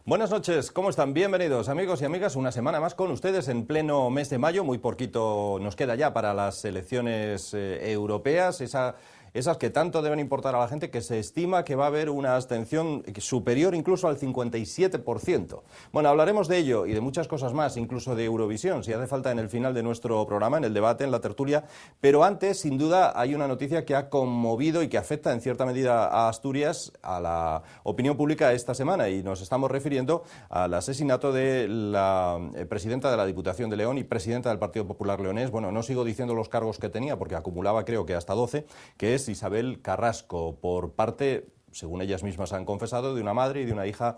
Buenas noches, ¿cómo están? Bienvenidos amigos y amigas, una semana más con ustedes en pleno mes de mayo, muy poquito nos queda ya para las elecciones europeas, esas que tanto deben importar a la gente, que se estima que va a haber una abstención superior incluso al 57%. Bueno, hablaremos de ello y de muchas cosas más, incluso de Eurovisión, si hace falta en el final de nuestro programa, en el debate, en la tertulia, pero antes, sin duda, hay una noticia que ha conmovido y que afecta en cierta medida a Asturias, a la opinión pública esta semana, y nos estamos refiriendo al asesinato de la presidenta de la Diputación de León y presidenta del Partido Popular Leonés. Bueno, no sigo diciendo los cargos que tenía, porque acumulaba creo que hasta 12, que es Isabel Carrasco, por parte, según ellas mismas han confesado, de una madre y de una hija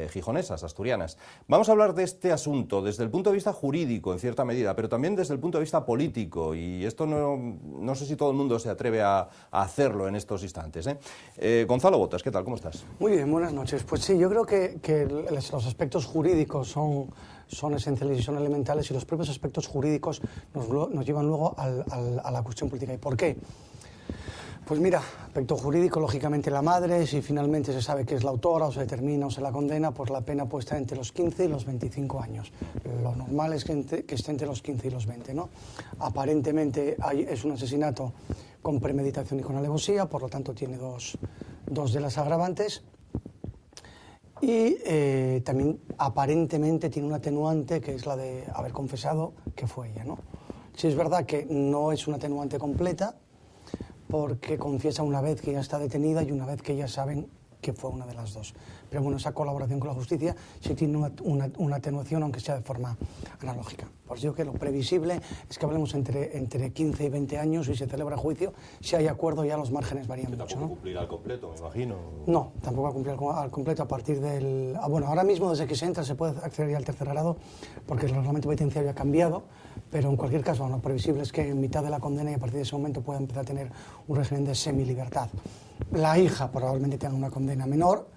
gijonesas, asturianas. Vamos a hablar de este asunto desde el punto de vista jurídico, en cierta medida, pero también desde el punto de vista político, y esto no sé si todo el mundo se atreve a hacerlo en estos instantes, Gonzalo Botas, ¿qué tal? ¿Cómo estás? Muy bien, buenas noches. Pues sí, yo creo que los aspectos jurídicos son esenciales y son elementales, y los propios aspectos jurídicos nos llevan luego a la cuestión política. ¿Y por qué? Pues mira, aspecto jurídico, lógicamente la madre, si finalmente se sabe que es la autora o se determina o se la condena, pues la pena puede estar entre los 15 y los 25 años. Lo normal es que esté entre los 15 y los 20, ¿no? Aparentemente es un asesinato con premeditación y con alevosía, por lo tanto tiene dos de las agravantes. Y también aparentemente tiene un atenuante, que es la de haber confesado que fue ella, ¿no? Sí es verdad que no es una atenuante completa, porque confiesa una vez que ya está detenida y una vez que ya saben que fue una de las dos. Pero bueno, esa colaboración con la justicia sí tiene una atenuación, aunque sea de forma analógica. Por eso digo que lo previsible es que hablemos entre 15 y 20 años y se celebra juicio. Si hay acuerdo, ya los márgenes varían mucho, ¿no? Cumplirá al completo, me imagino. No, tampoco va a cumplir al completo a partir del... Bueno, ahora mismo desde que se entra se puede acceder ya al tercer grado, porque el reglamento penitenciario ha cambiado, pero en cualquier caso lo previsible es que en mitad de la condena y a partir de ese momento pueda empezar a tener un régimen de semilibertad. La hija probablemente tenga una condena menor,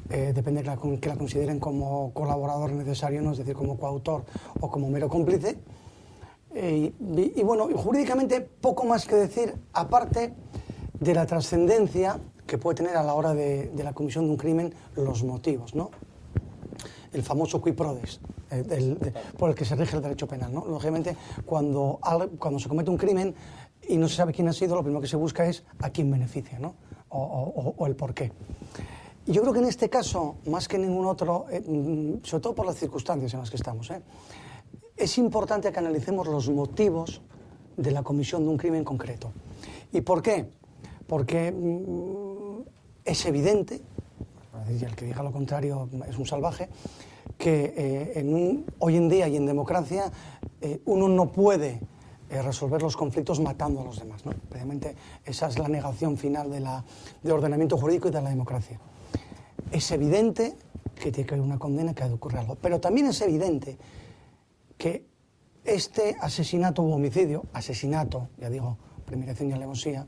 depende de que la consideren como colaborador necesario, no es decir, como coautor o como mero cómplice. Y bueno, jurídicamente poco más que decir, aparte de la trascendencia que puede tener a la hora de la comisión de un crimen los motivos, ¿no? El famoso qui prodest, por el que se rige el derecho penal, ¿no? Lógicamente, cuando se comete un crimen y no se sabe quién ha sido, lo primero que se busca es a quién beneficia, ¿no? O el por qué. Y yo creo que en este caso, más que en ningún otro, sobre todo por las circunstancias en las que estamos, es importante que analicemos los motivos de la comisión de un crimen concreto. ¿Y por qué? Porque es evidente, y el que diga lo contrario es un salvaje, que hoy en día y en democracia uno no puede resolver los conflictos matando a los demás, ¿no? Precisamente esa es la negación final del ordenamiento jurídico y de la democracia. Es evidente que tiene que haber una condena, que ha de ocurrir algo, pero también es evidente que este asesinato u homicidio, ya digo, premeditación y alevosía,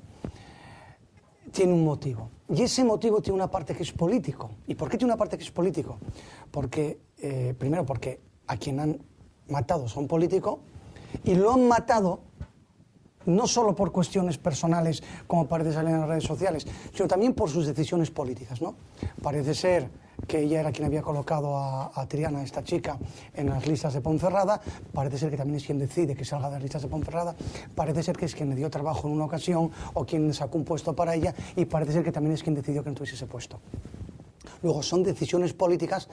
tiene un motivo. Y ese motivo tiene una parte que es político. ¿Y por qué tiene una parte que es político? Porque, primero, porque a quien han matado son políticos y lo han matado no solo por cuestiones personales, como parece salir en las redes sociales, sino también por sus decisiones políticas, ¿no? Parece ser que ella era quien había colocado a Triana, esta chica, en las listas de Ponferrada, parece ser que también es quien decide que salga de las listas de Ponferrada, parece ser que es quien le dio trabajo en una ocasión o quien sacó un puesto para ella, y parece ser que también es quien decidió que no tuviese ese puesto. Luego son decisiones políticas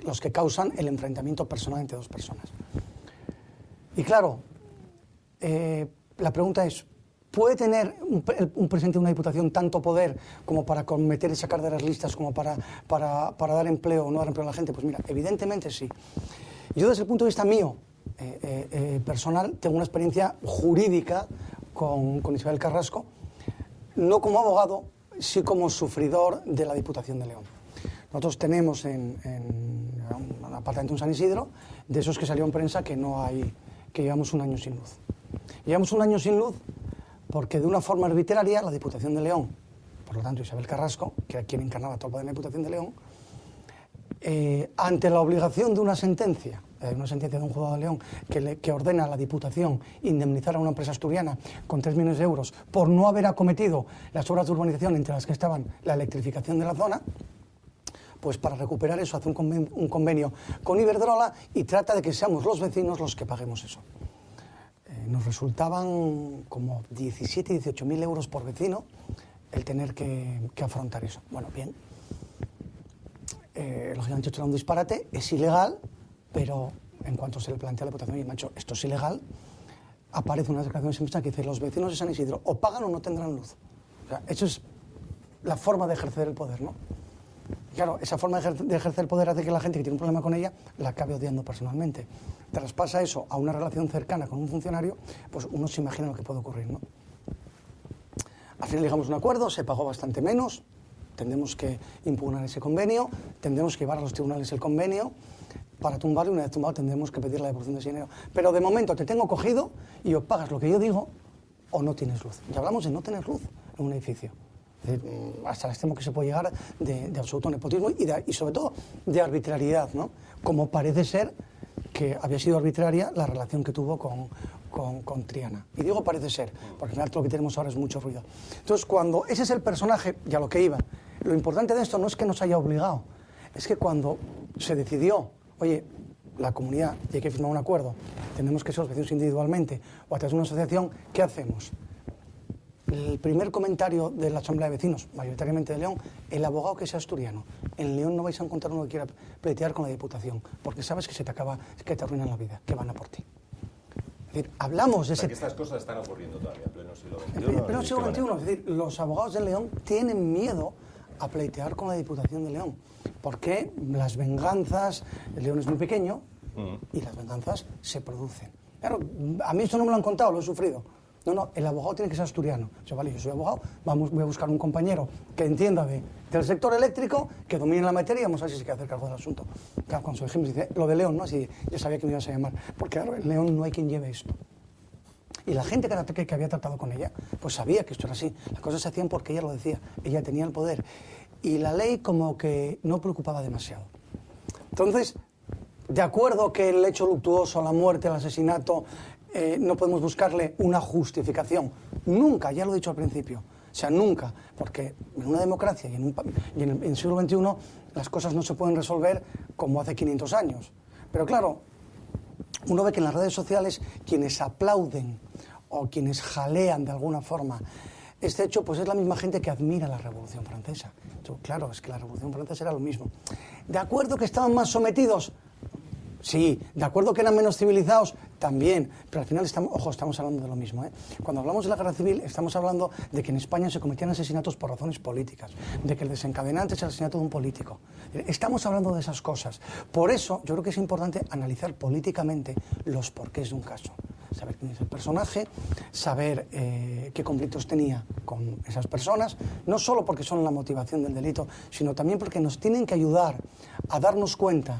los que causan el enfrentamiento personal entre dos personas. Y claro, la pregunta es, ¿puede tener un presidente de una diputación tanto poder como para cometer y sacar de las listas, como para dar empleo o no dar empleo a la gente? Pues mira, evidentemente sí. Yo desde el punto de vista mío, personal, tengo una experiencia jurídica con Isabel Carrasco, no como abogado, sí como sufridor de la Diputación de León. Nosotros tenemos en un apartamento en San Isidro, de esos que salió en prensa, que llevamos un año sin luz. Llevamos un año sin luz porque de una forma arbitraria la Diputación de León, por lo tanto Isabel Carrasco, que era quien encarnaba todo el poder de la Diputación de León, ante la obligación de una sentencia de un juzgado de León que ordena a la Diputación indemnizar a una empresa asturiana con 3 millones de euros por no haber acometido las obras de urbanización, entre las que estaban la electrificación de la zona, Pues para recuperar eso hace un convenio con Iberdrola y trata de que seamos los vecinos los que paguemos eso. Nos resultaban como 17, 18.000 euros por vecino el tener que afrontar eso. Bueno, bien. Lógicamente esto era un disparate, es ilegal, pero en cuanto se le plantea a la Diputación, y macho, esto es ilegal, aparece una declaración de prensa que dice: los vecinos de San Isidro o pagan o no tendrán luz. O sea, eso es la forma de ejercer el poder, ¿no? Claro, esa forma de ejercer el poder hace que la gente que tiene un problema con ella la acabe odiando personalmente. Traspasa eso a una relación cercana con un funcionario, pues uno se imagina lo que puede ocurrir, ¿no? Al final llegamos a un acuerdo, se pagó bastante menos, tendremos que impugnar ese convenio, tendremos que llevar a los tribunales el convenio para tumbarlo, y una vez tumbado tendremos que pedir la devolución de ese dinero. Pero de momento te tengo cogido y o pagas lo que yo digo o no tienes luz. Y hablamos de no tener luz en un edificio. Hasta el extremo que se puede llegar de absoluto nepotismo y sobre todo de arbitrariedad, ¿no? Como parece ser que había sido arbitraria la relación que tuvo con Triana. Y digo parece ser, porque al final todo lo que tenemos ahora es mucho ruido. Entonces, cuando ese es el personaje, y a lo que iba, lo importante de esto no es que nos haya obligado, es que cuando se decidió, oye, la comunidad, y hay que firmar un acuerdo, tenemos que ser los vecinos individualmente o a través de una asociación, ¿qué hacemos? El primer comentario de la Asamblea de Vecinos, mayoritariamente de León: el abogado que sea asturiano. En León no vais a encontrar uno que quiera pleitear con la Diputación, porque sabes que que te arruinan la vida, que van a por ti. Es decir, hablamos de ese... que estas cosas están ocurriendo todavía en pleno siglo XXI. En pleno siglo XXI, es decir, los abogados de León tienen miedo a pleitear con la Diputación de León, porque las venganzas, León es muy pequeño y las venganzas se producen. Claro, a mí esto no me lo han contado, lo he sufrido. No, el abogado tiene que ser asturiano. O sea, vale, yo soy abogado, voy a buscar un compañero que entienda del sector eléctrico, que domine la materia, y vamos a ver si se quiere hacer cargo del asunto. Claro, cuando dijimos, dice, lo de León, ¿no? Así, yo sabía que me ibas a llamar, porque claro, en León no hay quien lleve esto. Y la gente que había tratado con ella, pues sabía que esto era así. Las cosas se hacían porque ella lo decía, ella tenía el poder. Y la ley como que no preocupaba demasiado. Entonces, de acuerdo que el hecho luctuoso, la muerte, el asesinato, no podemos buscarle una justificación. Nunca, ya lo he dicho al principio. O sea, nunca, porque en una democracia y en el siglo XXI las cosas no se pueden resolver como hace 500 años. Pero claro, uno ve que en las redes sociales quienes aplauden o quienes jalean de alguna forma este hecho, pues es la misma gente que admira la Revolución Francesa. Entonces, claro, es que la Revolución Francesa era lo mismo. ¿De acuerdo que estaban más sometidos? Sí. ¿De acuerdo que eran menos civilizados? También. Pero al final estamos hablando de lo mismo, ¿eh? Cuando hablamos de la guerra civil, estamos hablando de que en España se cometían asesinatos por razones políticas, de que el desencadenante es el asesinato de un político. Estamos hablando de esas cosas. Por eso, yo creo que es importante analizar políticamente los porqués de un caso. Saber quién es el personaje, saber qué conflictos tenía con esas personas, no solo porque son la motivación del delito, sino también porque nos tienen que ayudar a darnos cuenta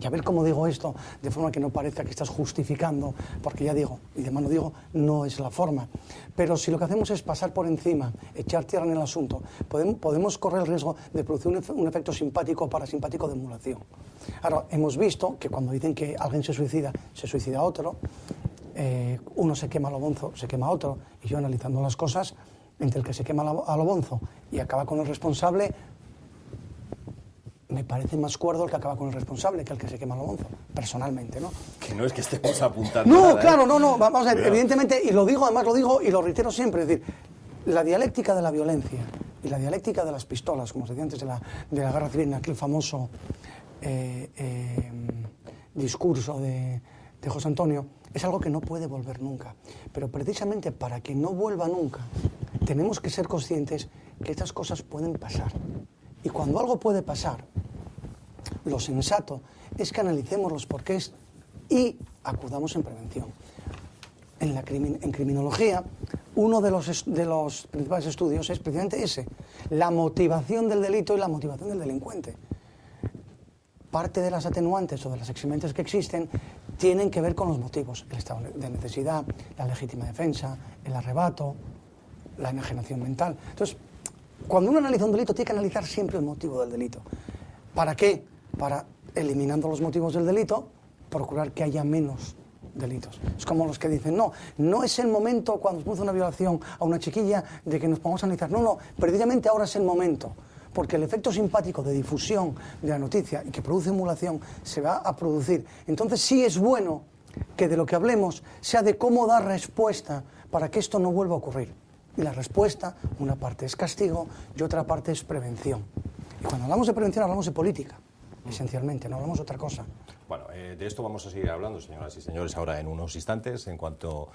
y a ver cómo digo esto de forma que no parezca que estás justificando, porque ya digo, y de mano digo, no es la forma. Pero si lo que hacemos es pasar por encima, echar tierra en el asunto, podemos correr el riesgo de producir un efecto simpático o parasimpático de emulación. Ahora, hemos visto que cuando dicen que alguien se suicida otro, uno se quema a lo bonzo, se quema a otro, y yo analizando las cosas, entre el que se quema a lo bonzo y acaba con el responsable, me parece más cuerdo el que acaba con el responsable que el que se quema a lo bonzo, personalmente, ¿no? Que no es que estemos apuntando no, nada, claro, no, vamos a ver, evidentemente, y lo digo, además lo digo y lo reitero siempre, es decir, la dialéctica de la violencia y la dialéctica de las pistolas, como se decía antes de la guerra civil, en aquel famoso discurso de José Antonio, es algo que no puede volver nunca. Pero precisamente para que no vuelva nunca, tenemos que ser conscientes que estas cosas pueden pasar. Y cuando algo puede pasar, lo sensato es que analicemos los porqués y acudamos en prevención. En criminología, uno de los principales estudios es precisamente ese, la motivación del delito y la motivación del delincuente. Parte de las atenuantes o de las eximente que existen tienen que ver con los motivos, el estado de necesidad, la legítima defensa, el arrebato, la enajenación mental. Entonces, cuando uno analiza un delito, tiene que analizar siempre el motivo del delito. ¿Para qué? Para, eliminando los motivos del delito, procurar que haya menos delitos. Es como los que dicen, no es el momento cuando se produce una violación a una chiquilla de que nos pongamos a analizar. No, precisamente ahora es el momento. porque el efecto simpático de difusión de la noticia y que produce emulación se va a producir. Entonces sí es bueno que de lo que hablemos sea de cómo dar respuesta para que esto no vuelva a ocurrir. Y la respuesta, una parte es castigo y otra parte es prevención. Y cuando hablamos de prevención hablamos de política, esencialmente, no hablamos de otra cosa. Bueno, de esto vamos a seguir hablando, señoras y señores, ahora en unos instantes, en cuanto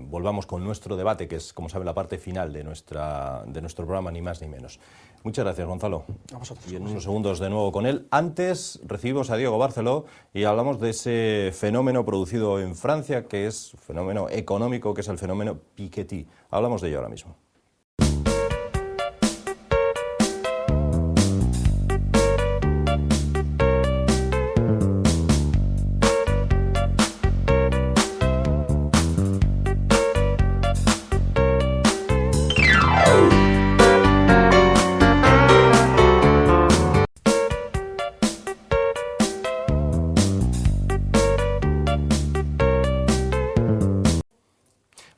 volvamos con nuestro debate, que es, como saben, la parte final de nuestro programa, ni más ni menos. Muchas gracias, Gonzalo. A vosotros. Y en unos segundos de nuevo con él. Antes recibimos a Diego Barceló y hablamos de ese fenómeno producido en Francia, que es un fenómeno económico, que es el fenómeno Piketty. Hablamos de ello ahora mismo.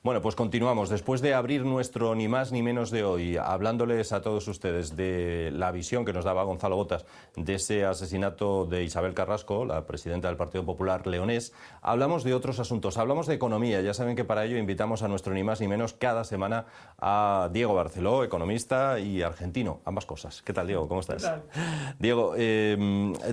Bueno, pues continuamos. Después de abrir nuestro ni más ni menos de hoy, hablándoles a todos ustedes de la visión que nos daba Gonzalo Botas de ese asesinato de Isabel Carrasco, la presidenta del Partido Popular leonés, hablamos de otros asuntos, hablamos de economía. Ya saben que para ello invitamos a nuestro ni más ni menos cada semana a Diego Barceló, economista y argentino, ambas cosas. ¿Qué tal, Diego? ¿Cómo estás? ¿Qué tal? Diego,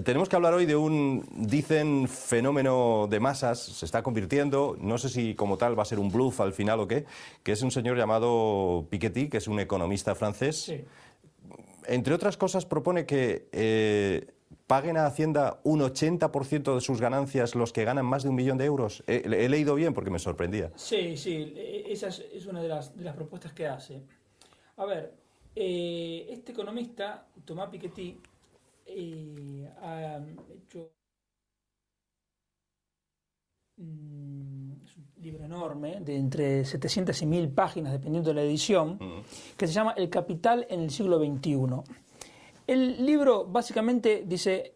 tenemos que hablar hoy de un, dicen, fenómeno de masas, se está convirtiendo, no sé si como tal va a ser un bluff al final o qué, que es un señor llamado Piketty, que es un economista francés. Sí. Entre otras cosas propone que paguen a Hacienda un 80% de sus ganancias los que ganan más de 1 millón de euros. He leído bien porque me sorprendía. Sí, esa es una de las propuestas que hace. A ver, este economista, Thomas Piketty, ha hecho es un libro enorme, de entre 700 y 1000 páginas, dependiendo de la edición, que se llama El Capital en el siglo XXI. El libro básicamente dice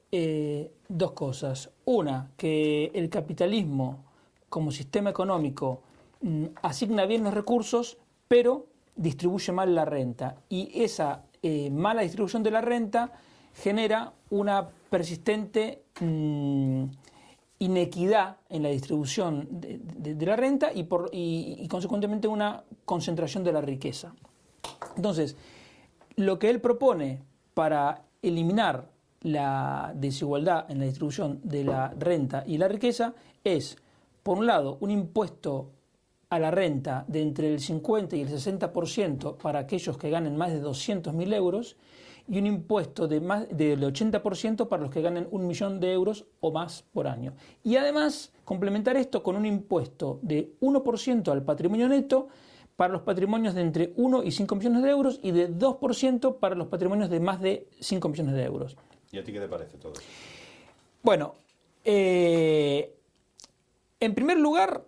dos cosas. Una, que el capitalismo como sistema económico asigna bien los recursos, pero distribuye mal la renta. Y esa mala distribución de la renta genera una persistente inequidad en la distribución de la renta y consecuentemente una concentración de la riqueza. Entonces, lo que él propone para eliminar la desigualdad en la distribución de la renta y la riqueza es, por un lado, un impuesto a la renta de entre el 50 y el 60% para aquellos que ganen más de 200.000 euros y un impuesto del 80% para los que ganen 1 millón de euros o más por año. Y además, complementar esto con un impuesto de 1% al patrimonio neto para los patrimonios de entre 1 y 5 millones de euros y de 2% para los patrimonios de más de 5 millones de euros. ¿Y a ti qué te parece todo eso? Bueno, en primer lugar,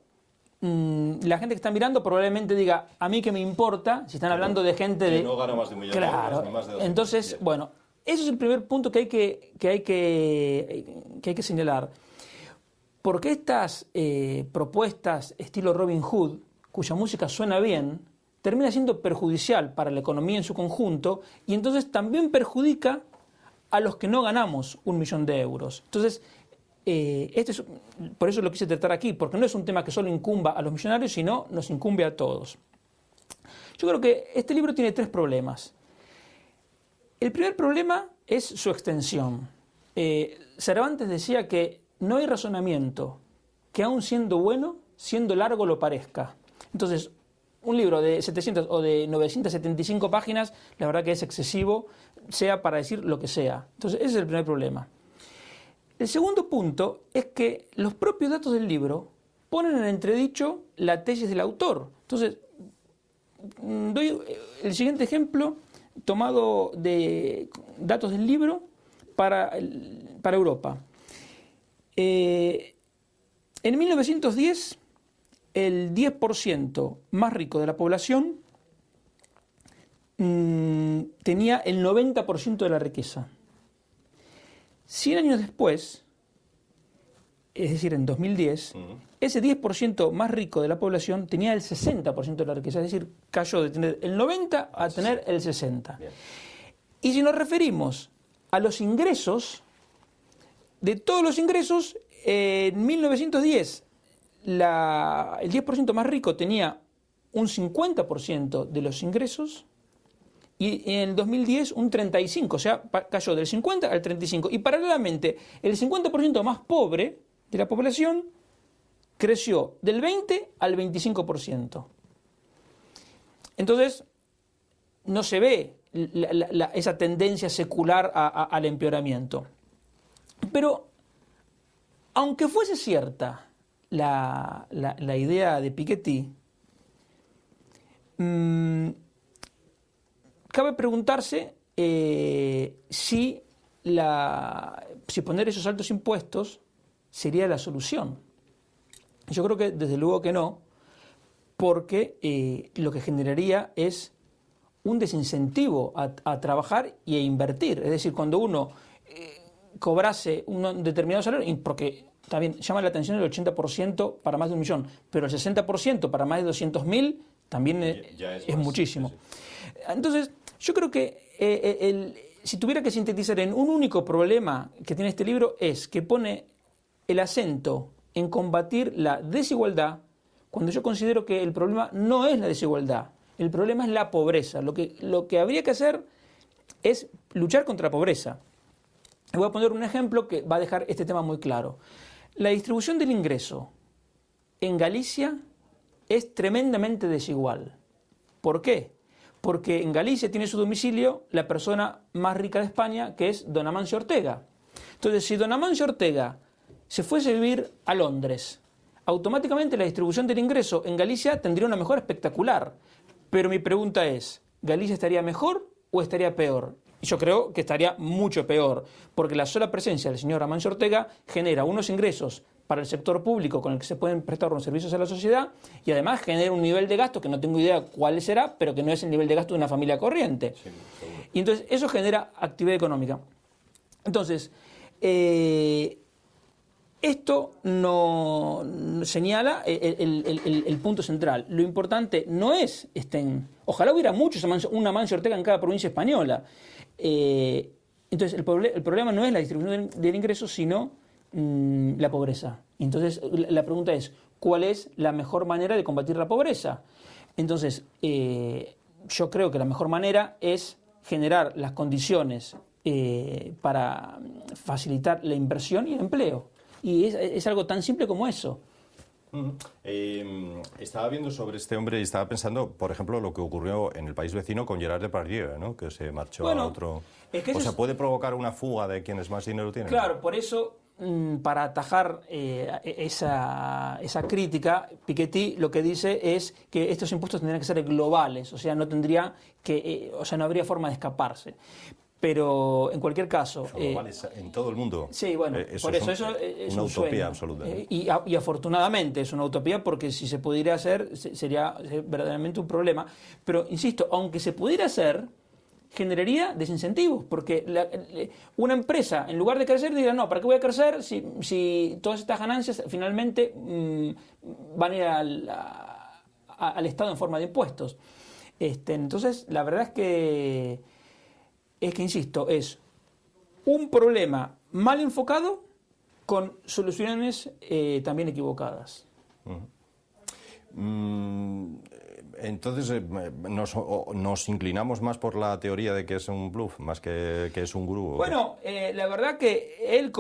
la gente que está mirando probablemente diga, a mí que me importa, si están hablando de gente que de... no gana más de 1 millón claro, de euros, ni más de 200. Entonces, Bien. bueno, eso es el primer punto que hay que señalar. Porque estas propuestas estilo Robin Hood, cuya música suena bien, termina siendo perjudicial para la economía en su conjunto y entonces también perjudica a los que no ganamos 1 millón de euros. Entonces, por eso lo quise tratar aquí, porque no es un tema que solo incumba a los millonarios, sino nos incumbe a todos. Yo creo que este libro tiene 3 problemas. El primer problema es su extensión. Cervantes decía que no hay razonamiento que aun siendo bueno, siendo largo lo parezca. Entonces, un libro de 700 o de 975 páginas, la verdad que es excesivo, sea para decir lo que sea. Entonces, ese es el primer problema. El segundo punto es que los propios datos del libro ponen en entredicho la tesis del autor. Entonces, doy el siguiente ejemplo tomado de datos del libro para Europa. En 1910, el 10% más rico de la población tenía el 90% de la riqueza. 100 años después, es decir, en 2010, ese 10% más rico de la población tenía el 60% de la riqueza, es decir, cayó de tener el 90% a tener el 60%. Bien. Y si nos referimos a los ingresos, de todos los ingresos, en 1910 el 10% más rico tenía un 50% de los ingresos y en el 2010 un 35%, o sea, cayó del 50 al 35%. Y paralelamente, el 50% más pobre de la población creció del 20 al 25%. Entonces, no se ve esa tendencia secular al empeoramiento. Pero, aunque fuese cierta la idea de Piketty, cabe preguntarse si poner esos altos impuestos sería la solución. Yo creo que desde luego que no, porque lo que generaría es un desincentivo a trabajar y a invertir. Es decir, cuando uno cobrase un determinado salario, porque también llama la atención el 80% para más de 1 millón, pero el 60% para más de 200.000 también es muchísimo. Sí. Entonces, yo creo que si tuviera que sintetizar en un único problema que tiene este libro, es que pone el acento en combatir la desigualdad, cuando yo considero que el problema no es la desigualdad, el problema es la pobreza. Lo que habría que hacer es luchar contra la pobreza. Voy a poner un ejemplo que va a dejar este tema muy claro. La distribución del ingreso en Galicia es tremendamente desigual. ¿Por qué? Porque en Galicia tiene su domicilio la persona más rica de España, que es don Amancio Ortega. Entonces, si don Amancio Ortega se fuese a vivir a Londres, automáticamente la distribución del ingreso en Galicia tendría una mejora espectacular. Pero mi pregunta es, ¿Galicia estaría mejor o estaría peor? Yo creo que estaría mucho peor, porque la sola presencia del señor Amancio Ortega genera unos ingresos para el sector público con el que se pueden prestar unos servicios a la sociedad y además genera un nivel de gasto que no tengo idea cuál será, pero que no es el nivel de gasto de una familia corriente. Sí, y entonces eso genera actividad económica. Entonces, esto no señala el punto central. Lo importante no es ojalá hubiera un Amancio Ortega en cada provincia española. Entonces el problema no es la distribución del ingreso, sino la pobreza. Entonces la pregunta es, ¿cuál es la mejor manera de combatir la pobreza? Entonces yo creo que la mejor manera es generar las condiciones para facilitar la inversión y el empleo. Y es algo tan simple como eso. Estaba viendo sobre este hombre y estaba pensando, por ejemplo, lo que ocurrió en el país vecino con Gerard Depardieu, ¿no? Que se marchó a otro... ¿puede provocar una fuga de quienes más dinero tienen? Claro, por eso, para atajar esa crítica, Piketty lo que dice es que estos impuestos tendrían que ser globales, o sea, no habría forma de escaparse. Pero en cualquier caso... en todo el mundo. Sí, bueno, eso es una un utopía sueño. Absoluta. Y afortunadamente es una utopía, porque si se pudiera hacer sería verdaderamente un problema. Pero, insisto, aunque se pudiera hacer, generaría desincentivos, porque una empresa, en lugar de crecer, dirá, no, ¿para qué voy a crecer si todas estas ganancias finalmente van a ir al Estado en forma de impuestos? Entonces, la verdad es que, insisto, es un problema mal enfocado con soluciones también equivocadas. Entonces, nos inclinamos más por la teoría de que es un bluff, más que es un gurú. Bueno, la verdad que él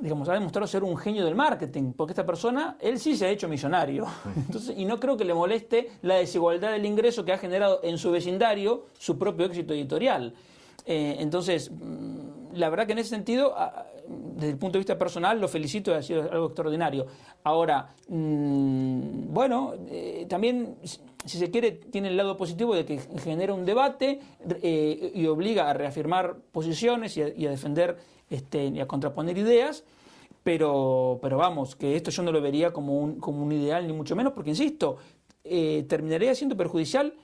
digamos, ha demostrado ser un genio del marketing, porque esta persona, él sí se ha hecho millonario. Entonces, y no creo que le moleste la desigualdad del ingreso que ha generado en su vecindario su propio éxito editorial. Entonces, la verdad que en ese sentido, desde el punto de vista personal, lo felicito, ha sido algo extraordinario. Ahora, también, si se quiere, tiene el lado positivo de que genera un debate y obliga a reafirmar posiciones y a defender y a contraponer ideas, pero vamos, que esto yo no lo vería como un ideal, ni mucho menos, porque, insisto, terminaría siendo perjudicial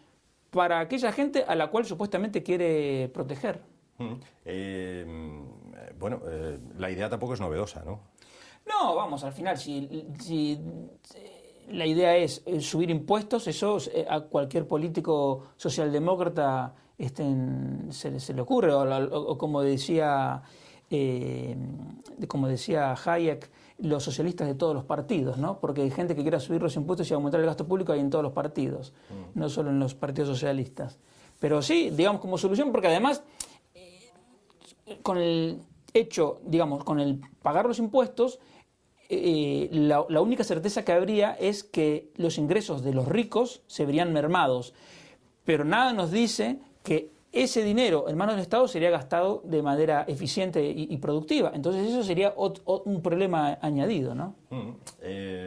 para aquella gente a la cual supuestamente quiere proteger. La idea tampoco es novedosa, ¿no? No, vamos, al final, la idea es subir impuestos, eso a cualquier político socialdemócrata se le ocurre, o como decía Hayek, los socialistas de todos los partidos, ¿no? Porque hay gente que quiera subir los impuestos y aumentar el gasto público hay en todos los partidos, no solo en los partidos socialistas. Pero sí, digamos, como solución, porque además, con el hecho, digamos, con el pagar los impuestos, la única certeza que habría es que los ingresos de los ricos se verían mermados. Pero nada nos dice que ese dinero en manos del Estado sería gastado de manera eficiente y productiva. Entonces eso sería un problema añadido, ¿no?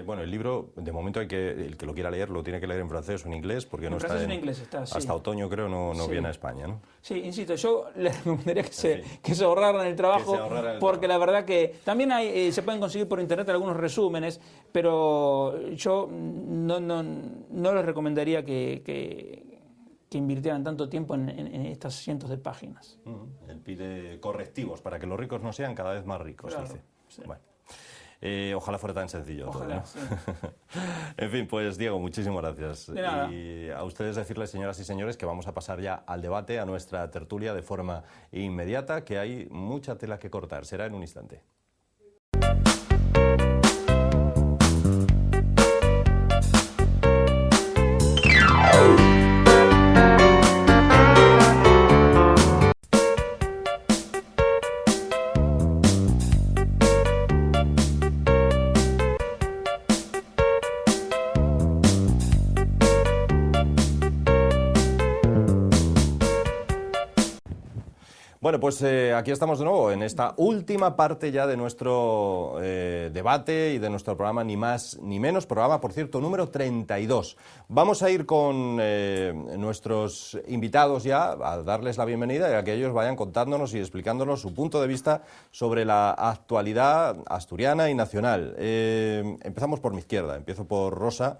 Bueno, el libro, de momento el que lo quiera leer lo tiene que leer en francés o en inglés, porque no está en inglés está, sí. Hasta otoño creo no Sí. viene a España, ¿no? Sí, insisto, yo les recomendaría que se ahorraran el trabajo, porque la verdad que también se pueden conseguir por internet algunos resúmenes, pero yo no les recomendaría que invirtieran tanto tiempo en estas cientos de páginas. Él pide correctivos para que los ricos no sean cada vez más ricos, Claro, dice. sí. Bueno. Ojalá fuera tan sencillo. Ojalá, todo, ¿no? sí. En fin, pues Diego, muchísimas gracias. De nada. Y a ustedes decirles, señoras y señores, que vamos a pasar ya al debate, a nuestra tertulia de forma inmediata, que hay mucha tela que cortar. Será en un instante. Bueno, pues aquí estamos de nuevo en esta última parte ya de nuestro debate y de nuestro programa Ni Más Ni Menos, programa, por cierto, número 32. Vamos a ir con nuestros invitados ya a darles la bienvenida y a que ellos vayan contándonos y explicándonos su punto de vista sobre la actualidad asturiana y nacional. Empezamos por mi izquierda, empiezo por Rosa.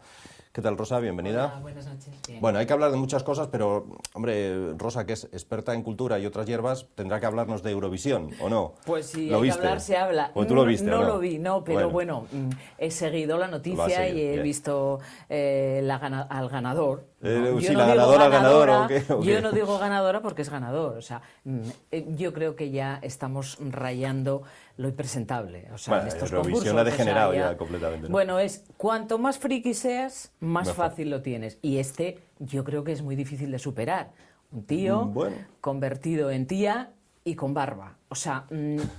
¿Qué tal, Rosa? Bienvenida. Hola, buenas noches. Bien. Bueno, hay que hablar de muchas cosas, pero, hombre, Rosa, que es experta en cultura y otras hierbas, tendrá que hablarnos de Eurovisión, ¿o no? Pues sí, ¿Lo hay viste? que hablar, se habla. ¿O tú lo viste? No o lo vi, no, pero bueno, he seguido la Lo has noticia seguido, y he bien. visto al ganador. Sí, Yo la digo ganadora, ganador, ¿o qué? Yo no digo ganadora porque es ganador. O sea, yo creo que ya estamos rayando lo impresentable. O sea, Bueno, en estos Eurovisión concursos, ha degenerado o sea, ya completamente, ¿no? Bueno, es cuanto más friki seas, más Mejor. fácil lo tienes. Y yo creo que es muy difícil de superar. Un tío Bueno. convertido en tía y con barba. O sea,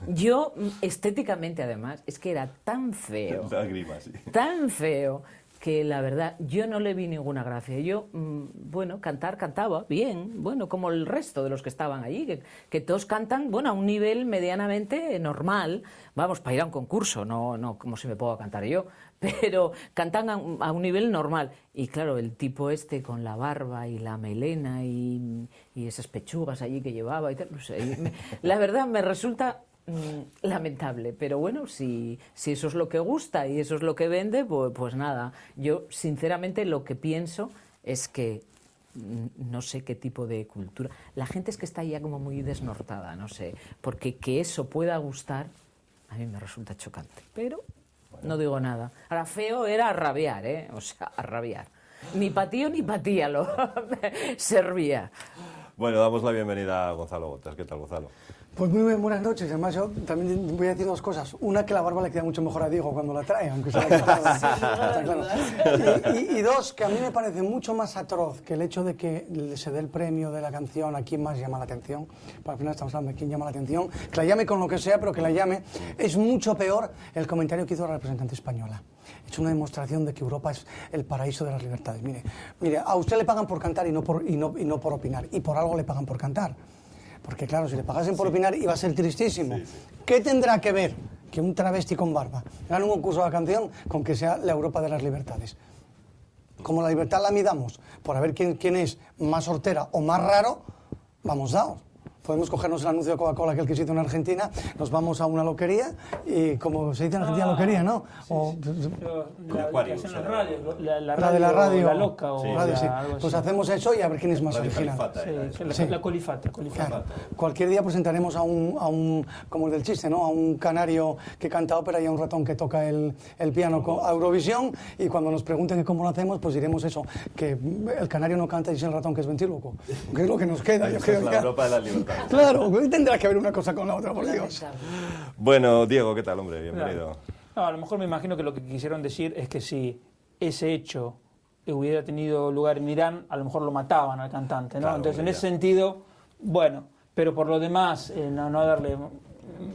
yo estéticamente además, es que era tan feo, Lágrimas, sí. tan feo, que la verdad yo no le vi ninguna gracia. Yo, bueno, cantaba bien, bueno, como el resto de los que estaban allí, que todos cantan, bueno, a un nivel medianamente normal, vamos, para ir a un concurso, no como si me puedo cantar yo, pero cantan a un nivel normal. Y claro, el tipo con la barba y la melena y esas pechugas allí que llevaba y tal, no sé, la verdad me resulta lamentable, pero bueno, si eso es lo que gusta y eso es lo que vende, pues nada. Yo sinceramente lo que pienso es que no sé qué tipo de cultura. La gente es que está ya como muy desnortada, no sé, porque que eso pueda gustar a mí me resulta chocante, pero no digo nada. Ahora, feo era a rabiar, o sea, a rabiar. Ni pa' tío ni pa' tía lo servía. Bueno, damos la bienvenida a Gonzalo Gotas. ¿Qué tal, Gonzalo? Pues muy buenas noches. Además, yo también voy a decir dos cosas. Una, que la barba le queda mucho mejor a Diego cuando la trae, aunque sea está claro. Y dos, que a mí me parece mucho más atroz que el hecho de que se dé el premio de la canción a quien más llama la atención. Para al final estamos hablando de quién llama la atención. Que la llame con lo que sea, pero que la llame. Es mucho peor el comentario que hizo la representante española. Es una demostración de que Europa es el paraíso de las libertades. Mire, a usted le pagan por cantar y no por opinar. Y por algo le pagan por cantar. Porque claro, si le pagasen por opinar iba a ser tristísimo. Sí. ¿Qué tendrá que ver que un travesti con barba gane un concurso de la canción con que sea la Europa de las libertades? Como la libertad la midamos por a ver quién es más hortera o más raro, vamos dados. podemos cogernos el anuncio de Coca-Cola que se hizo en Argentina, nos vamos a una loquería y, como se dice en Argentina, loquería, ¿no? O, la de la radio, la de la radio, la loca o radio, sí. algo así. Pues hacemos eso y a ver quién es más Radio original. Califata, Sí, la colifata. Claro. Cualquier día presentaremos a un, como el del chiste, ¿no? A un canario que canta ópera y a un ratón que toca el piano a Eurovisión, y cuando nos pregunten que cómo lo hacemos, pues diremos eso, que el canario no canta y es el ratón que es ventríloco, que es lo que nos queda. Yo creo Es la Europa de la libertad. Claro, tendrá que ver una cosa con la otra, por Dios. Bueno, Diego, ¿qué tal, hombre? Bienvenido. No, a lo mejor me imagino que lo que quisieron decir es que si ese hecho hubiera tenido lugar en Irán, a lo mejor lo mataban al cantante, ¿no? Claro, Entonces, en ya. ese sentido, bueno, pero por lo demás, no darle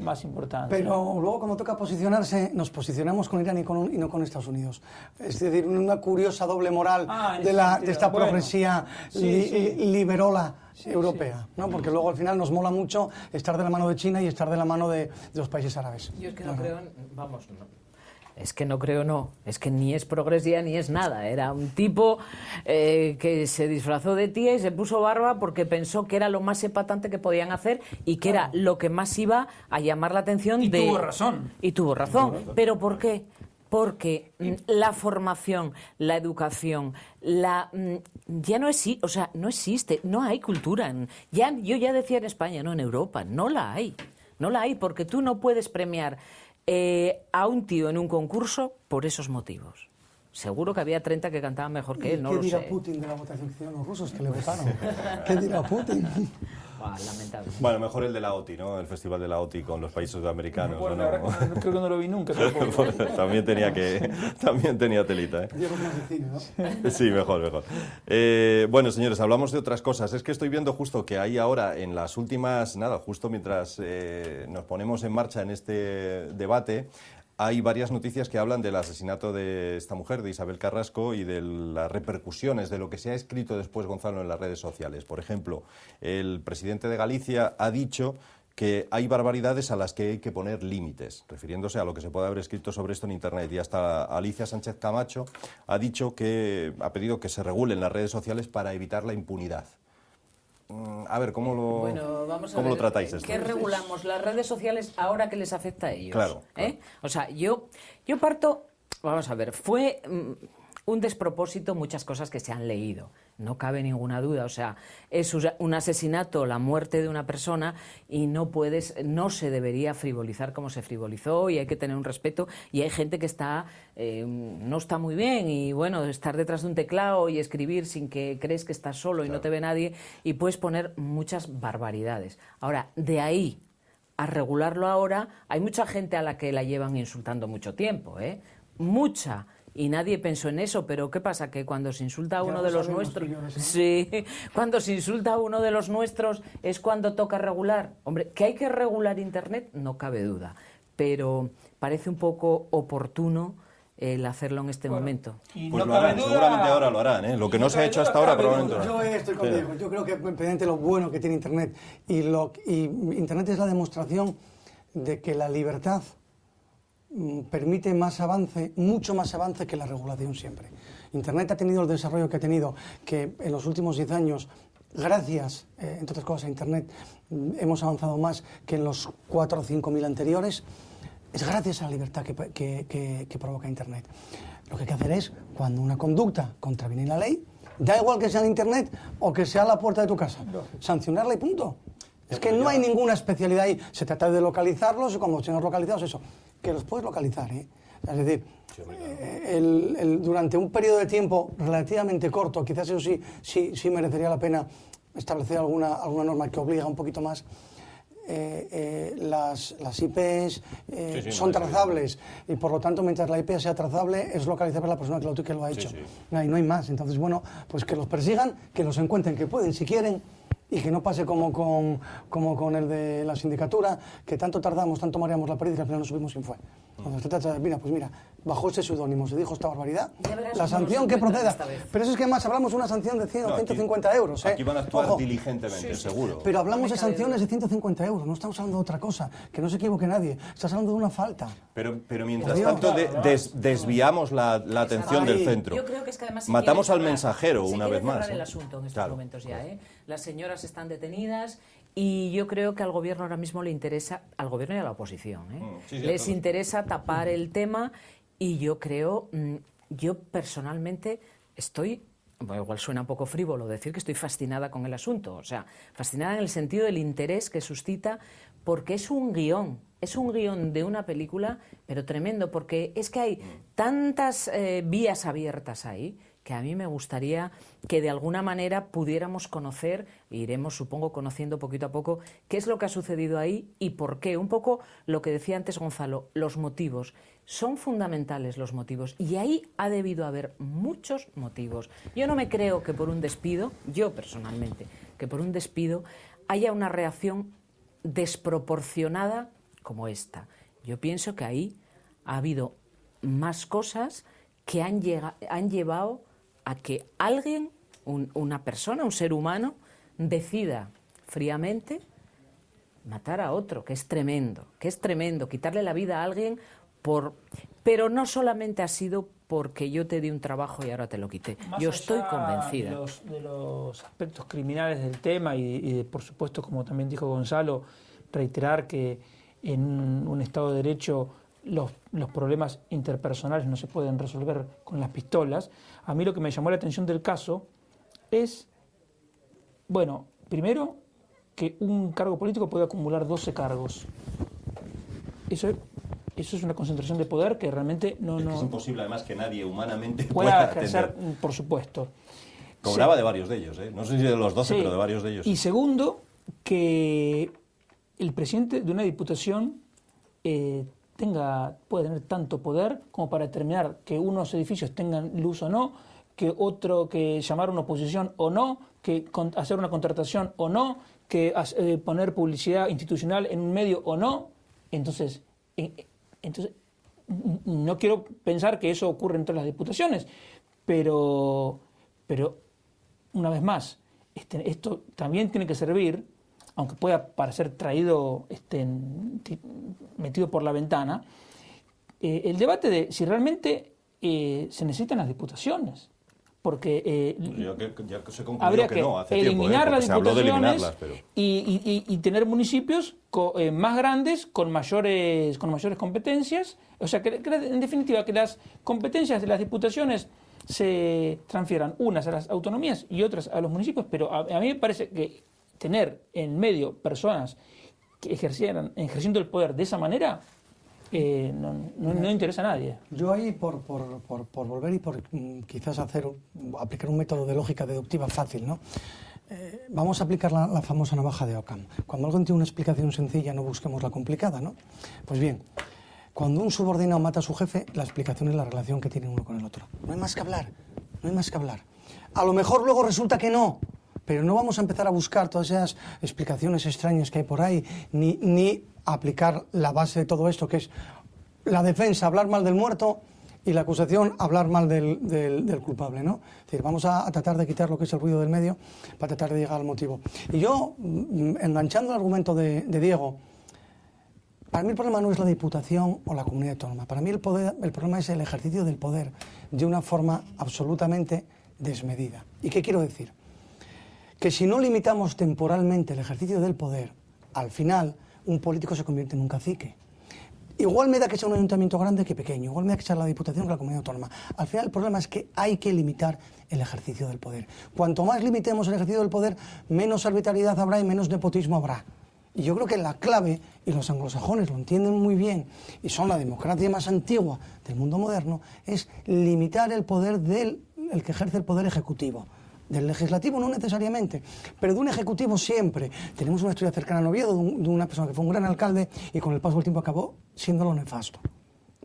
más importancia. Pero luego, cuando toca posicionarse, nos posicionamos con Irán y no con Estados Unidos. Es decir, una curiosa doble moral de esta progresía liberola europea, ¿no? Porque luego al final nos mola mucho estar de la mano de China y estar de la mano de los países árabes. Yo es que no creo, vamos, es que no creo, es que ni es progresía ni es nada. Era un tipo que se disfrazó de tía y se puso barba porque pensó que era lo más epatante que podían hacer y que era lo que más iba a llamar la atención. Y tuvo razón. Y tuvo razón. ¿Pero por qué? Porque la formación, la educación, ya no existe, o sea, no existe, no hay cultura. Yo ya decía en España, no en Europa, no la hay. No la hay, porque tú no puedes premiar a un tío en un concurso por esos motivos. Seguro que había 30 que cantaban mejor que él, no lo sé. ¿Qué dirá Putin de la votación que hicieron los rusos que le votaron? ¿Qué dirá Putin? Lamentable. Bueno, mejor el de la OTI, ¿no? El festival de la OTI con los países sudamericanos. Bueno, ¿o no? creo que no lo vi nunca tampoco. También tenía telita, ¿eh? Diego más de cine, ¿no? Sí, mejor. Bueno, señores, hablamos de otras cosas. Es que estoy viendo justo que hay ahora, en las últimas, justo mientras nos ponemos en marcha en este debate, hay varias noticias que hablan del asesinato de esta mujer, de Isabel Carrasco, y de las repercusiones de lo que se ha escrito después, Gonzalo, en las redes sociales. Por ejemplo, el presidente de Galicia ha dicho que hay barbaridades a las que hay que poner límites, refiriéndose a lo que se puede haber escrito sobre esto en Internet. Y hasta Alicia Sánchez Camacho ha pedido que se regulen las redes sociales para evitar la impunidad. A ver, ¿cómo lo tratáis esto? ¿Qué regulamos? Las redes sociales ahora que les afecta a ellos. Claro. O sea, yo parto, vamos a ver, fue un despropósito muchas cosas que se han leído. No cabe ninguna duda, o sea, es un asesinato, la muerte de una persona, y no se debería frivolizar como se frivolizó, y hay que tener un respeto, y hay gente que no está muy bien, y bueno, estar detrás de un teclado y escribir sin que crees que estás solo y no te ve nadie, y puedes poner muchas barbaridades. Ahora, de ahí a regularlo ahora, hay mucha gente a la que la llevan insultando mucho tiempo, mucha. Y nadie pensó en eso, pero ¿qué pasa? Que cuando se insulta a uno de los nuestros... Sí, cuando se insulta a uno de los nuestros es cuando toca regular. Hombre, que hay que regular Internet, no cabe duda, pero parece un poco oportuno el hacerlo en este momento. Pues no lo harán, seguramente ahora lo harán, ¿eh? Lo que no se ha hecho hasta ahora probablemente lo harán. Yo estoy contigo. Yo creo que, independientemente de lo bueno que tiene Internet, y Internet es la demostración de que la libertad permite más avance, mucho más avance que la regulación siempre. Internet ha tenido el desarrollo que ha tenido, que en los últimos 10 años, gracias, entre otras cosas, a Internet, hemos avanzado más que en los 4 o 5 mil anteriores. Es gracias a la libertad que provoca Internet. Lo que hay que hacer es, cuando una conducta contraviene la ley, da igual que sea en Internet o que sea a la puerta de tu casa, sancionarla y punto. Es que no hay ninguna especialidad ahí. Se trata de localizarlos, y cuando estén localizados, eso, que los puedes localizar, ¿eh? Es decir, durante un periodo de tiempo relativamente corto, quizás eso sí merecería la pena establecer alguna norma que obliga un poquito más. Las IPs son trazables, y por lo tanto, mientras la IP sea trazable, es localizable la persona que lo ha hecho. No hay más. Entonces, bueno, pues que los persigan, que los encuentren, que pueden, si quieren, y que no pase como con el de la sindicatura, que tanto tardamos, tanto mareamos la perdiz, y al final nos subimos sin fue. Cuando se trata de, mira, bajo ese seudónimo se dijo esta barbaridad, la sanción que proceda. Pero eso es que más hablamos de una sanción de 100 o 150 euros. Aquí van a actuar diligentemente, seguro. Pero hablamos de sanciones de 150 euros, no estamos hablando de otra cosa, que no se equivoque nadie, estás hablando de una falta. Pero mientras tanto desviamos la atención del centro. Yo creo que es que además matamos al mensajero una vez más. El asunto en estos momentos ya, Las señoras están detenidas Y yo creo que al gobierno ahora mismo le interesa, al gobierno y a la oposición, Sí, les interesa tapar el tema, y yo creo, yo personalmente estoy, bueno, igual suena un poco frívolo decir que estoy fascinada con el asunto, o sea, fascinada en el sentido del interés que suscita, porque es un guión de una película, pero tremendo, porque es que hay tantas vías abiertas ahí, que a mí me gustaría que de alguna manera pudiéramos conocer, e iremos supongo conociendo poquito a poco, qué es lo que ha sucedido ahí y por qué. Un poco lo que decía antes Gonzalo, los motivos. Son fundamentales los motivos, y ahí ha debido haber muchos motivos. Yo no me creo que por un despido, yo personalmente, que por un despido haya una reacción desproporcionada como esta. Yo pienso que ahí ha habido más cosas que han llevado a que alguien, una persona, un ser humano, decida fríamente matar a otro, que es tremendo, quitarle la vida a alguien pero no solamente ha sido porque yo te di un trabajo y ahora te lo quité. Más yo estoy allá convencida. De los aspectos criminales del tema y por supuesto, como también dijo Gonzalo, reiterar que en un Estado de Derecho los problemas interpersonales no se pueden resolver con las pistolas. A mí lo que me llamó la atención del caso es, bueno, primero, que un cargo político puede acumular 12 cargos. Eso es una concentración de poder que realmente no... Es imposible, además, que nadie humanamente pueda atender. ejercer, por supuesto. Cobraba de varios de ellos, ¿eh? No sé si de los 12, Sí. pero de varios de ellos. Y segundo, que el presidente de una diputación puede tener tanto poder como para determinar que unos edificios tengan luz o no, que otro, que llamar a una oposición o no, que hacer una contratación o no, que poner publicidad institucional en un medio o no. Entonces, no quiero pensar que eso ocurre en todas las diputaciones, pero una vez más, esto también tiene que servir, aunque pueda parecer traído, metido por la ventana, el debate de si realmente se necesitan las diputaciones. Porque ya se concluyó habría que no, hace eliminar tiempo, las se habló de diputaciones eliminarlas, pero... y tener municipios más grandes, con mayores competencias. O sea, que en definitiva, que las competencias de las diputaciones se transfieran unas a las autonomías y otras a los municipios, pero a mí me parece que tener en medio personas que ejerciendo el poder de esa manera no interesa a nadie. Yo ahí, por volver y por quizás aplicar un método de lógica deductiva fácil, ¿no? Vamos a aplicar la famosa navaja de Occam. Cuando alguien tiene una explicación sencilla, no busquemos la complicada, ¿no? Pues bien, cuando un subordinado mata a su jefe, la explicación es la relación que tiene uno con el otro. No hay más que hablar, no hay más que hablar. A lo mejor luego resulta que no, pero no vamos a empezar a buscar todas esas explicaciones extrañas que hay por ahí, ni aplicar la base de todo esto, que es la defensa, hablar mal del muerto, y la acusación, hablar mal del culpable, ¿no? Es decir, vamos a tratar de quitar lo que es el ruido del medio para tratar de llegar al motivo. Y yo, enganchando el argumento de Diego, para mí el problema no es la Diputación o la comunidad autónoma. Para mí el problema es el ejercicio del poder de una forma absolutamente desmedida. ¿Y qué quiero decir? Que si no limitamos temporalmente el ejercicio del poder, al final un político se convierte en un cacique. Igual me da que sea un ayuntamiento grande que pequeño, igual me da que sea la Diputación que la comunidad autónoma. Al final el problema es que hay que limitar el ejercicio del poder. Cuanto más limitemos el ejercicio del poder, menos arbitrariedad habrá y menos nepotismo habrá. Y yo creo que la clave, y los anglosajones lo entienden muy bien, y son la democracia más antigua del mundo moderno, es limitar el poder del que ejerce el poder ejecutivo. Del legislativo no necesariamente, pero de un ejecutivo siempre. Tenemos una historia cercana a Oviedo de una persona que fue un gran alcalde y con el paso del tiempo acabó siendo lo nefasto.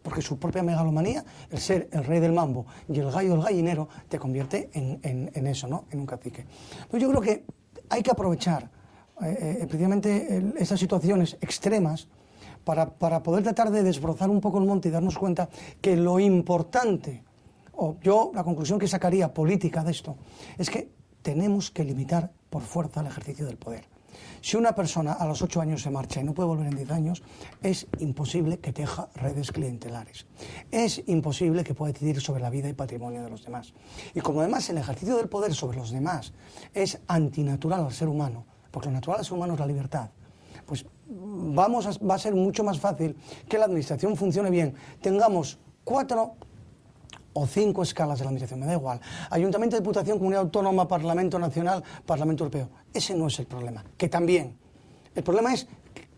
Porque su propia megalomanía, el ser el rey del mambo y el gallo del gallinero, te convierte en eso, ¿no? En un cacique. Entonces yo creo que hay que aprovechar precisamente esas situaciones extremas para poder tratar de desbrozar un poco el monte y darnos cuenta que lo importante, la conclusión que sacaría política de esto, es que tenemos que limitar por fuerza el ejercicio del poder. Si una persona a los 8 años se marcha y no puede volver en 10 años, es imposible que teja redes clientelares. Es imposible que pueda decidir sobre la vida y patrimonio de los demás. Y como además el ejercicio del poder sobre los demás es antinatural al ser humano, porque lo natural al ser humano es la libertad. Pues va a ser mucho más fácil que la administración funcione bien. Tengamos 4 o 5 escalas de la administración, me da igual. Ayuntamiento, Diputación, Comunidad Autónoma, Parlamento Nacional, Parlamento Europeo. Ese no es el problema, que también. El problema es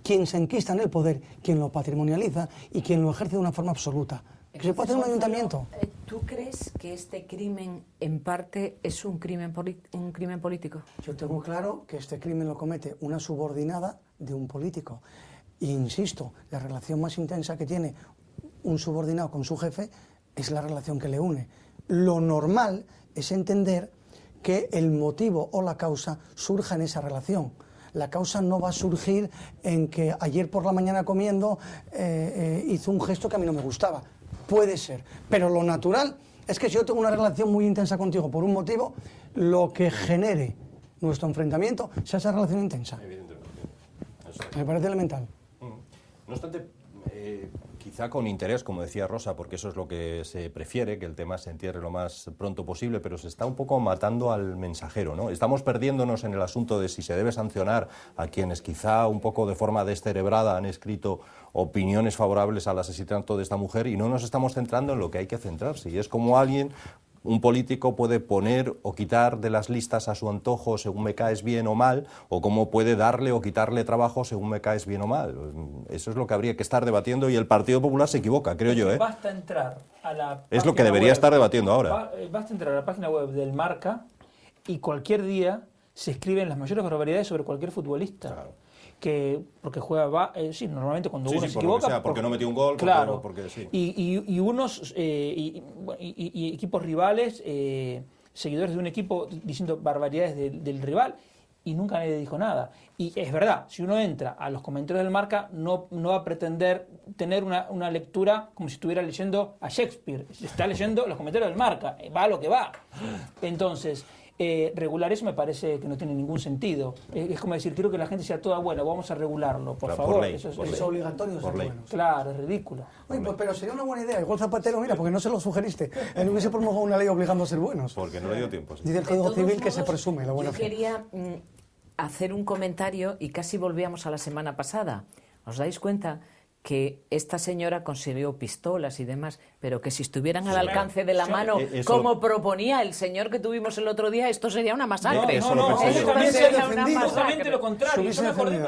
quien se enquista en el poder, quien lo patrimonializa y quien lo ejerce de una forma absoluta. Que se puede hacer un ayuntamiento. ¿Tú crees que este crimen, en parte, es un crimen político? Yo tengo claro que este crimen lo comete una subordinada de un político. E insisto, la relación más intensa que tiene un subordinado con su jefe es la relación que le une. Lo normal es entender que el motivo o la causa surja en esa relación. La causa no va a surgir en que ayer por la mañana comiendo hizo un gesto que a mí no me gustaba. Puede ser, pero lo natural es que si yo tengo una relación muy intensa contigo por un motivo, lo que genere nuestro enfrentamiento sea esa relación intensa. Evidentemente. Me parece elemental. No obstante, quizá con interés, como decía Rosa, porque eso es lo que se prefiere, que el tema se entierre lo más pronto posible, pero se está un poco matando al mensajero, ¿no? Estamos perdiéndonos en el asunto de si se debe sancionar a quienes quizá un poco de forma descerebrada han escrito opiniones favorables al asesinato de esta mujer y no nos estamos centrando en lo que hay que centrarse. Y es como un político puede poner o quitar de las listas a su antojo según me caes bien o mal, o cómo puede darle o quitarle trabajo según me caes bien o mal. Eso es lo que habría que estar debatiendo y el Partido Popular se equivoca, creo yo. Basta entrar a la Es lo que debería estar debatiendo ahora. Basta entrar a la página web del Marca y cualquier día se escriben las mayores barbaridades sobre cualquier futbolista. Claro. Porque juega, sí, normalmente cuando uno se equivoca... porque no metió un gol, claro, porque sí. Y unos y equipos rivales, seguidores de un equipo diciendo barbaridades del rival, y nunca nadie dijo nada. Y es verdad, si uno entra a los comentarios del Marca, no va a pretender tener una lectura como si estuviera leyendo a Shakespeare. Está leyendo los comentarios del Marca, va a lo que va. Entonces... regular eso me parece que no tiene ningún sentido. Es como decir, quiero que la gente sea toda buena, vamos a regularlo, por favor. Por ley, eso es obligatorio. Por ley. Claro, es ridículo. Oye, pues, pero sería una buena idea. Igual Zapatero, mira, porque no se lo sugeriste. No hubiese promulgado una ley obligando a ser buenos. Porque no le dio tiempo. Sí. Dice el Código Civil que se presume la buena fe. Yo quería hacer un comentario y casi volvíamos a la semana pasada. ¿Os dais cuenta que esta señora consiguió pistolas y demás, pero que si estuvieran al alcance de la mano, como proponía el señor que tuvimos el otro día, esto sería una masacre. No, justamente lo contrario. Yo me acordé,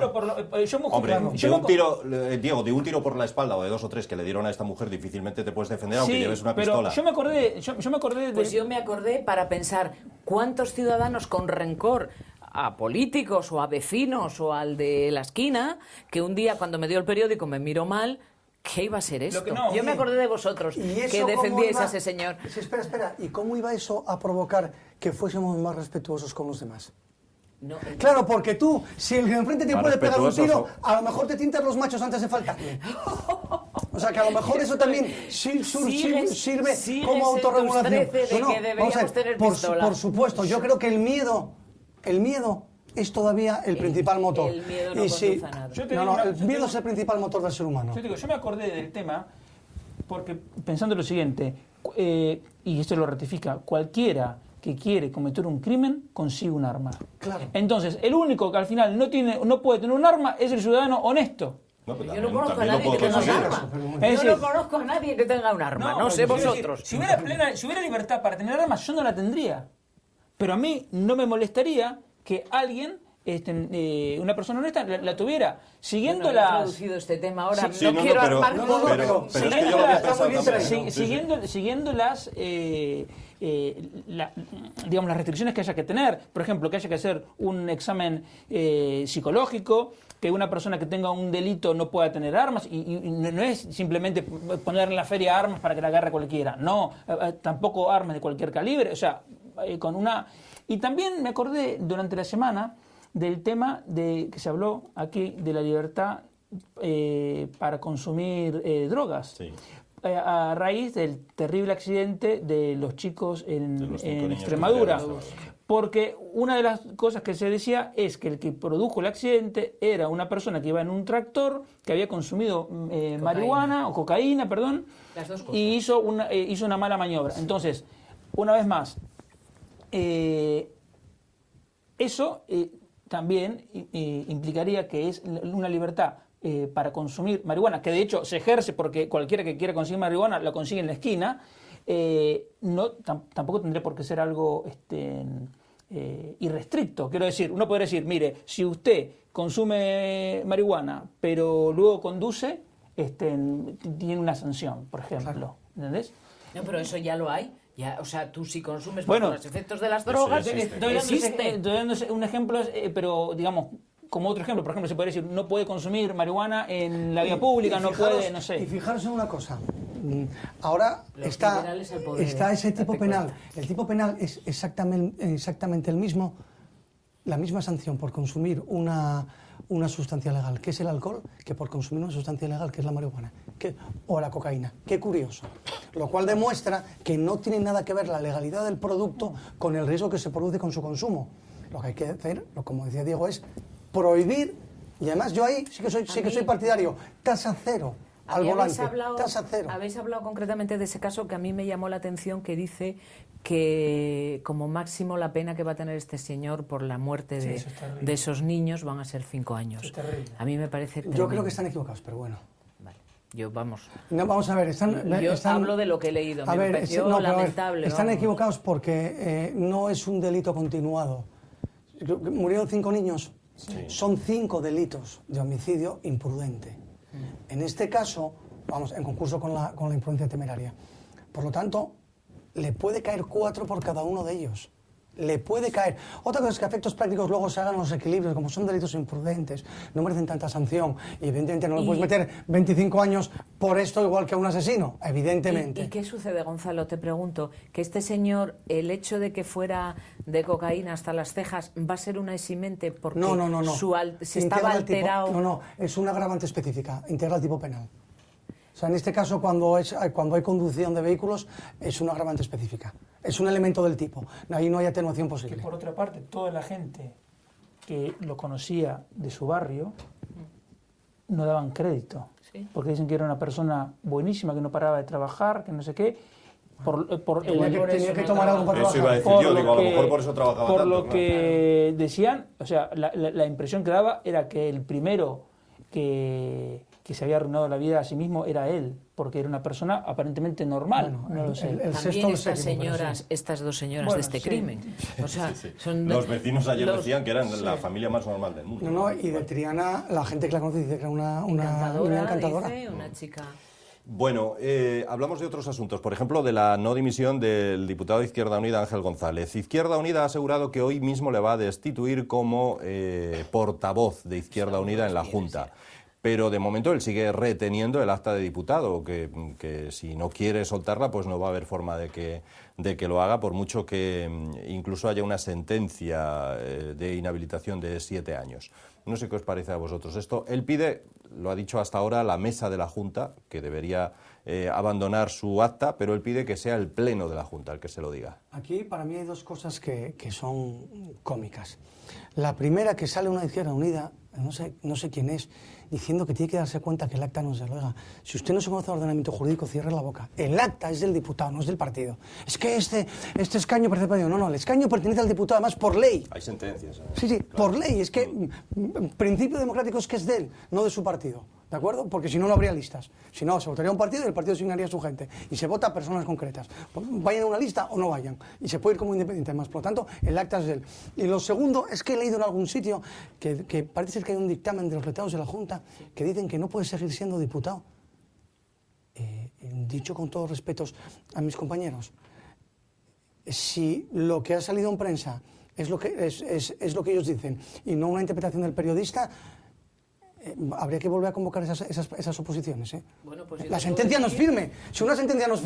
pero Diego, de un tiro por la espalda o de 2 o 3 que le dieron a esta mujer, difícilmente te puedes defender aunque lleves una pistola. Yo me acordé Pues yo me acordé para pensar, ¿cuántos ciudadanos con rencor a políticos o a vecinos o al de la esquina, que un día cuando me dio el periódico me miró mal, ¿qué iba a ser esto? Yo me acordé de vosotros, que defendíais a ese señor. Sí, espera, ¿y cómo iba eso a provocar que fuésemos más respetuosos con los demás? No, claro, porque tú, si el de enfrente te puede pegar un tiro, a lo mejor te tintas los machos antes de faltarle. O sea, que a lo mejor eso también sirve como autorregulación. Por supuesto, yo creo que el miedo es todavía el principal motor. El miedo no conduce a nada. El miedo es el principal motor del ser humano. Yo me acordé del tema porque pensando lo siguiente, y esto lo ratifica, cualquiera que quiere cometer un crimen consigue un arma. Claro. Entonces, el único que al final no puede tener un arma es el ciudadano honesto. Yo no conozco a nadie que tenga un arma. Yo no conozco a nadie que tenga un arma. No sé vosotros. Si hubiera libertad para tener armas, yo no la tendría. Pero a mí no me molestaría que alguien, una persona honesta, la tuviera. Siguiendo he introducido este tema ahora. Siguiendo las digamos, las restricciones que haya que tener, por ejemplo, que haya que hacer un examen psicológico, que una persona que tenga un delito no pueda tener armas, y no es simplemente poner en la feria armas para que la agarre cualquiera, no, tampoco armas de cualquier calibre, o sea, con una... Y también me acordé durante la semana del tema que se habló aquí de la libertad para consumir drogas. Sí. A raíz del terrible accidente de los chicos en Extremadura. Porque una de las cosas que se decía es que el que produjo el accidente era una persona que iba en un tractor, que había consumido marihuana o cocaína, perdón, las dos cosas. Y hizo una mala maniobra. Entonces, una vez más, eso también implicaría que es una libertad para consumir marihuana, que de hecho se ejerce porque cualquiera que quiera consumir marihuana la consigue en la esquina, tampoco tendría por qué ser algo irrestricto. Quiero decir, uno podría decir, mire, si usted consume marihuana pero luego conduce, tiene una sanción, por ejemplo. Claro. ¿Entendés? No, pero eso ya lo hay. Ya, o sea, tú si consumes bueno, bajo los efectos de las drogas, estoy dando un ejemplo, pero digamos, como otro ejemplo, por ejemplo, se puede decir, no puede consumir marihuana en la vía pública, no puede, no sé. Y fijaros en una cosa, ahora está ese tipo penal. El tipo penal es exactamente el mismo, la misma sanción por consumir una sustancia legal, que es el alcohol, que por consumir una sustancia ilegal, que es la marihuana, o la cocaína. Qué curioso. Lo cual demuestra que no tiene nada que ver la legalidad del producto con el riesgo que se produce con su consumo. Lo que hay que hacer, como decía Diego, es prohibir, y además yo ahí sí que soy partidario, tasa cero. Al volante, tasa cero. Habéis hablado concretamente de ese caso que a mí me llamó la atención, que dice que como máximo la pena que va a tener este señor por la muerte de esos niños van a ser 5 años. A mí me parece tremendo. Yo creo que están equivocados, pero bueno. Vale. Yo, vamos. No, vamos a ver, yo hablo de lo que he leído, me pareció lamentable. Están equivocados porque no es un delito continuado. Murieron 5 niños, son 5 delitos de homicidio imprudente. En este caso, vamos, en concurso con la imprudencia temeraria. Por lo tanto, le puede caer 4 por cada uno de ellos. Le puede caer. Otra cosa es que a efectos prácticos luego se hagan los equilibrios, como son delitos imprudentes, no merecen tanta sanción. Y evidentemente no le puedes meter 25 años por esto igual que a un asesino, evidentemente. ¿Y qué sucede, Gonzalo? Te pregunto, que este señor, el hecho de que fuera de cocaína hasta las cejas, ¿va a ser una eximente porque no. se estaba alterado? No, es una agravante específica, integra el tipo penal. O sea, en este caso, cuando hay conducción de vehículos, es una agravante específica. Es un elemento del tipo. Ahí no hay atenuación posible. Que por otra parte, toda la gente que lo conocía de su barrio no daban crédito. ¿Sí? Porque dicen que era una persona buenísima, que no paraba de trabajar, que no sé qué. Tenía que tomar algo para trabajar. Eso iba a decir yo, digo, a lo mejor por eso trabajaba tanto. Por lo que decían, o sea, la impresión que daba era que el primero que se había arruinado la vida a sí mismo era él, porque era una persona aparentemente normal. Bueno, no lo sé. También estas dos señoras de este crimen. O sea, son los vecinos ayer decían que eran la familia más normal del mundo. Y de Triana, la gente que la conoce dice que era una encantadora. Dice, una chica. Bueno, hablamos de otros asuntos, por ejemplo, de la no dimisión del diputado de Izquierda Unida, Ángel González. Izquierda Unida ha asegurado que hoy mismo le va a destituir como portavoz de Izquierda Unida en la Junta. Pero de momento él sigue reteniendo el acta de diputado, que si no quiere soltarla, pues no va a haber forma de que lo haga, por mucho que incluso haya una sentencia de inhabilitación de 7 años. No sé qué os parece a vosotros esto. Él pide, lo ha dicho hasta ahora, la mesa de la Junta, que debería abandonar su acta, pero él pide que sea el pleno de la Junta el que se lo diga. Aquí para mí hay 2 cosas que son cómicas. La primera, que sale una Izquierda Unida, no sé quién es, diciendo que tiene que darse cuenta que el acta no se lo oiga. Si usted no se conoce el ordenamiento jurídico, cierre la boca. El acta es del diputado, no es del partido. Es que este escaño pertenece al partido. No, el escaño pertenece al diputado, además por ley. Hay sentencias. Sí, claro. Por ley. Es que principio democrático es que es de él, no de su partido. ¿De acuerdo? Porque si no, no habría listas. Si no, se votaría un partido y el partido asignaría a su gente. Y se vota a personas concretas. Vayan a una lista o no vayan. Y se puede ir como independiente. Además, por lo tanto, el acta es de él. Y lo segundo es que he leído en algún sitio que parece ser que hay un dictamen de los letrados de la Junta que dicen que no puede seguir siendo diputado. Dicho con todos respetos a mis compañeros, si lo que ha salido en prensa es lo que ellos dicen y no una interpretación del periodista, habría que volver a convocar esas oposiciones. Bueno, pues la sentencia no es firme. Si una sentencia no es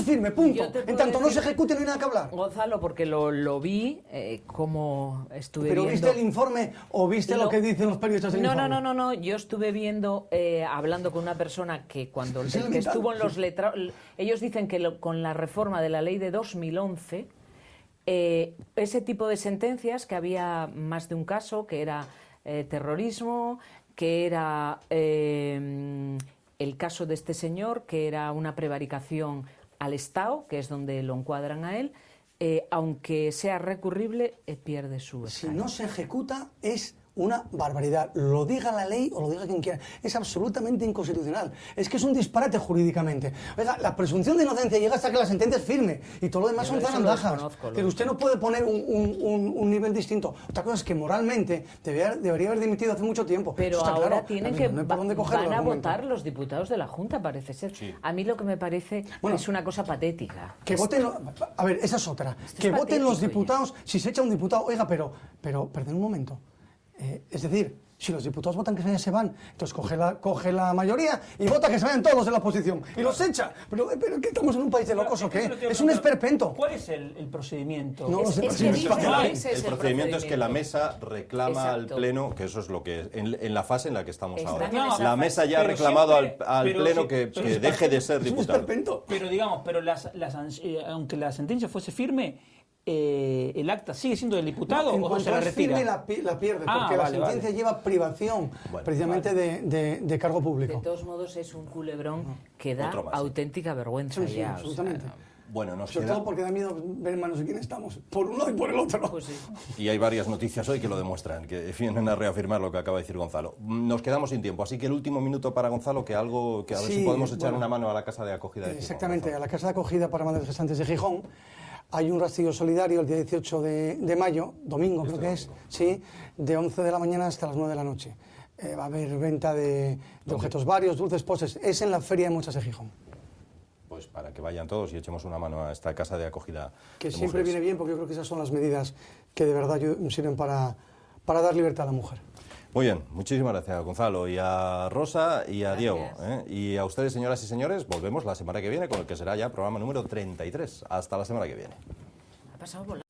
firme, punto. En tanto no se ejecute, no hay nada que hablar. Gonzalo, porque lo vi, como estuve viendo... ¿Pero viste el informe o viste lo que dicen los periodistas del informe? No. Yo estuve viendo, hablando con una persona que cuando que estuvo en los letrados... Ellos dicen que con la reforma de la ley de 2011, ese tipo de sentencias, que había más de un caso, que era terrorismo, que era el caso de este señor, que era una prevaricación al Estado, que es donde lo encuadran a él, aunque sea recurrible, pierde su Si escaño. no se ejecuta es una barbaridad. Lo diga la ley o lo diga quien quiera. Es absolutamente inconstitucional. Es que es un disparate jurídicamente. Oiga, la presunción de inocencia llega hasta que la sentencia es firme y todo lo demás Yo son eso lo zarandajas. desconozco, Pero usted no puede poner un nivel distinto. Otra cosa es que moralmente debería haber dimitido hace mucho tiempo. Pero Eso está ahora claro. tienen No que hay por dónde coger el van a argumento. votar los diputados de la Junta, parece ser. A mí lo que me parece Bueno, es una cosa patética. Que voten, a ver, esa es otra. Esto Que es voten los patético diputados, si se echa un diputado, oiga, pero, perdón un momento. Es decir, si los diputados votan que se van, entonces coge la mayoría y vota que se vayan todos de la oposición y los echa. Pero ¿qué estamos en un país de locos o qué? Es un esperpento. ¿Cuál es el procedimiento? No lo sé, Es sí, que me dice parece. que ese es El procedimiento es que la mesa reclama al Exacto. Pleno, que eso es lo que es, en la fase en la que estamos Está ahora. en esa La fase. mesa ya ha Pero reclamado siempre- al pero Pleno sí, que pero deje de ser Es un diputado. esperpento. Pero digamos, aunque la sentencia fuese firme, ¿el acta sigue siendo del diputado En o cuanto se la es retira? firme, la pierde, Ah, porque vale, la sentencia vale. lleva privación Bueno, precisamente de cargo De público. todos modos, es un culebrón que da Otro más, sí. auténtica vergüenza Sí, sí, ya. o sea, absolutamente. Bueno, nos Sobre queda... todo porque da miedo ver en manos de quién estamos, por uno y por el otro. pues sí. Y hay varias noticias hoy que lo demuestran, que vienen a reafirmar lo que acaba de decir Gonzalo. Nos quedamos sin tiempo, así que el último minuto para Gonzalo, que a ver Sí, si podemos echar bueno, una mano a la casa de acogida de Gijón, Exactamente, a Gonzalo. la Casa de Acogida para Madres Gestantes de Gijón hay un rastrillo solidario el día 18 de mayo, domingo creo que es, sí, de 11 de la mañana hasta las 9 de la noche. Va a haber venta de objetos varios, dulces, postres. Es en la Feria de Muchas de Gijón, Pues para que vayan todos y echemos una mano a esta casa de acogida. que de siempre mujeres. viene bien porque yo creo que esas son las medidas que de verdad sirven para dar libertad a la mujer. Muy bien, muchísimas gracias Gonzalo y a Rosa y a Diego. Y a ustedes, señoras y señores, volvemos la semana que viene con el que será ya programa número 33. Hasta la semana que viene. Ha pasado volando.